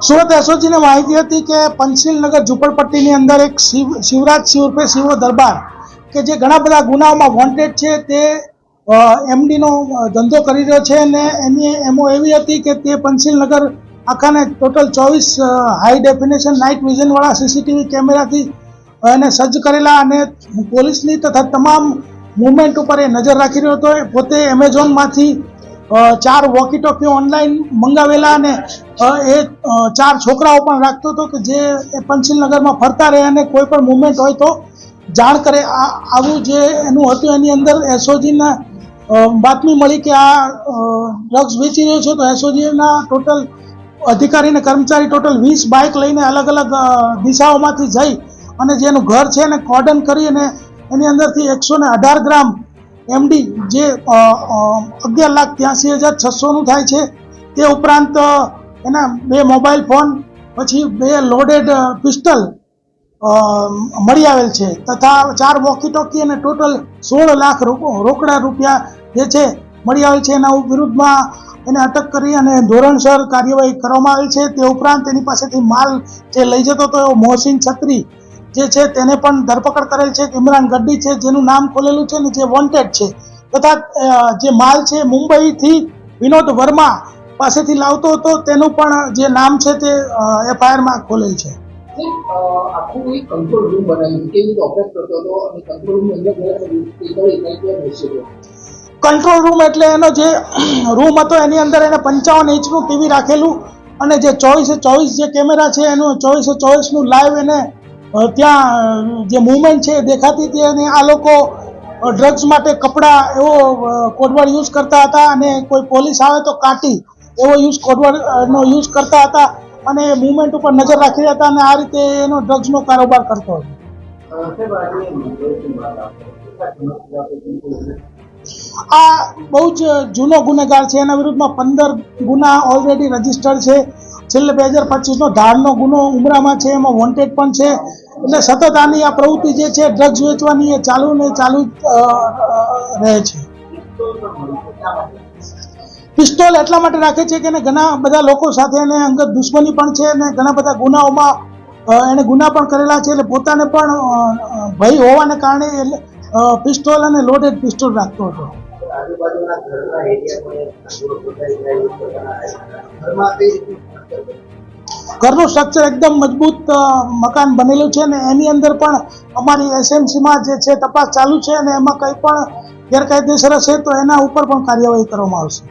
સુરત એસઓજીને માહિતી હતી કે પંચશીલનગર ઝુંપડપટ્ટીની અંદર એક શિવરાજ સિંહ ઉર્ફે શિવો દરબાર કે જે ઘણા બધા ગુનાઓમાં વોન્ટેડ છે તે એમડીનો ધંધો કરી રહ્યો છે અને એની એમો એવી હતી કે તે પંચશીલનગર આખાને ટોટલ 24 હાઈ ડેફિનેશન નાઇટ વિઝનવાળા સીસીટીવી કેમેરાથી એને સજ્જ કરેલા અને પોલીસની તથા તમામ મુવમેન્ટ ઉપર એ નજર રાખી રહ્યો હતો. પોતે એમેઝોનમાંથી 4 વોકી ટોકીઓ ઓનલાઈન મંગાવેલા અને એ 4 છોકરાઓ પણ રાખતો હતો કે જે પંચશીલનગરમાં ફરતા રહે અને કોઈ પણ મુવમેન્ટ હોય તો જાણ કરે. આવું જે એનું હતું એની અંદર એસઓજીના બાતમી મળી કે આ ડ્રગ્સ વેચી રહ્યો છે તો એસઓજીના ટોટલ અધિકારી અને કર્મચારી ટોટલ 20 બાઇક લઈને અલગ અલગ દિશાઓમાંથી જઈ અને જેનું ઘર છે એને કોર્ડન કરી અને એની અંદરથી 118 ગ્રામ એમડી જે 11,83,600નું થાય છે તે ઉપરાંત એના 2 મોબાઈલ ફોન પછી 2 લોડેડ પિસ્ટલ મળી આવેલ છે તથા 4 વોકી ટોકી અને ટોટલ 16 લાખ રોકડા રૂપિયા જે છે મળી આવેલ છે. એના વિરુદ્ધમાં એને અટક કરી અને ધોરણસર કાર્યવાહી કરવામાં આવેલ છે. તે ઉપરાંત એની પાસેથી માલ જે લઈ જતો હતો એવો મોહસિન છત્રી જે છે તેને પણ ધરપકડ કરેલ છે. ઇમરાન ગડ્ડી છે જેનું નામ ખોલેલું છે ને જે વોન્ટેડ છે તથા જે માલ છે મુંબઈથી વિનોદ વર્મા પાસેથી લાવતો હતો તેનું પણ જે નામ છે તે એફઆઈઆરમાં ખોલેલ છે. આખું એક કંટ્રોલ રૂમ બનાવ્યું કેવી રીતે ઓપરેટ કરતો હતો અને કંટ્રોલ રૂમ અંદર કંટ્રોલ રૂમ એટલે એનો જે રૂમ હતો એની અંદર એને 55 ઇંચનું ટીવી રાખેલું અને જે 24/24 જે કેમેરા છે એનું 24/24નું લાઈવ એને ત્યાં જે મૂવમેન્ટ છે દેખાતી હતી અને આ લોકો ડ્રગ્સ માટે કપડાં એવો કોડવર્ડ યુઝ કરતા હતા અને કોઈ પોલીસ આવે તો કાટી એવો કોડવર્ડનો યુઝ કરતા હતા અને મૂવમેન્ટ ઉપર નજર રાખી રહ્યા હતા અને આ રીતે એનો ડ્રગ્સનો કારોબાર કરતો હતો. આ બહુ જ જૂનો ગુનેગાર છે. એના વિરુદ્ધમાં 15 ગુના ઓલરેડી રજીસ્ટર્ડ છે. છેલ્લે 2025નો ધારનો ગુનો ઉમરામાં છે એમાં વોન્ટેડ પણ છે. એટલે સતત આની આ પ્રવૃત્તિ જે છે ડ્રગ્સ વેચવાની એ ચાલુ રહે છે. પિસ્તોલ એટલા માટે રાખે છે કે ઘણા બધા લોકો સાથે એને અંગત દુશ્મની પણ છે અને ઘણા બધા ગુનાઓમાં એને ગુના પણ કરેલા છે. એટલે પોતાને પણ ભય હોવાને કારણે પિસ્તોલ અને લોડેડ પિસ્તોલ રાખતો હતો. ઘરનું સ્ટ્રક્ચર એકદમ મજબૂત મકાન બનેલું છે અને એની અંદર પણ અમારી એસએમસીમાં જે છે તપાસ ચાલુ છે અને એમાં કંઈ પણ ગેરકાયદેસર હશે તો એના ઉપર પણ કાર્યવાહી કરવામાં આવશે.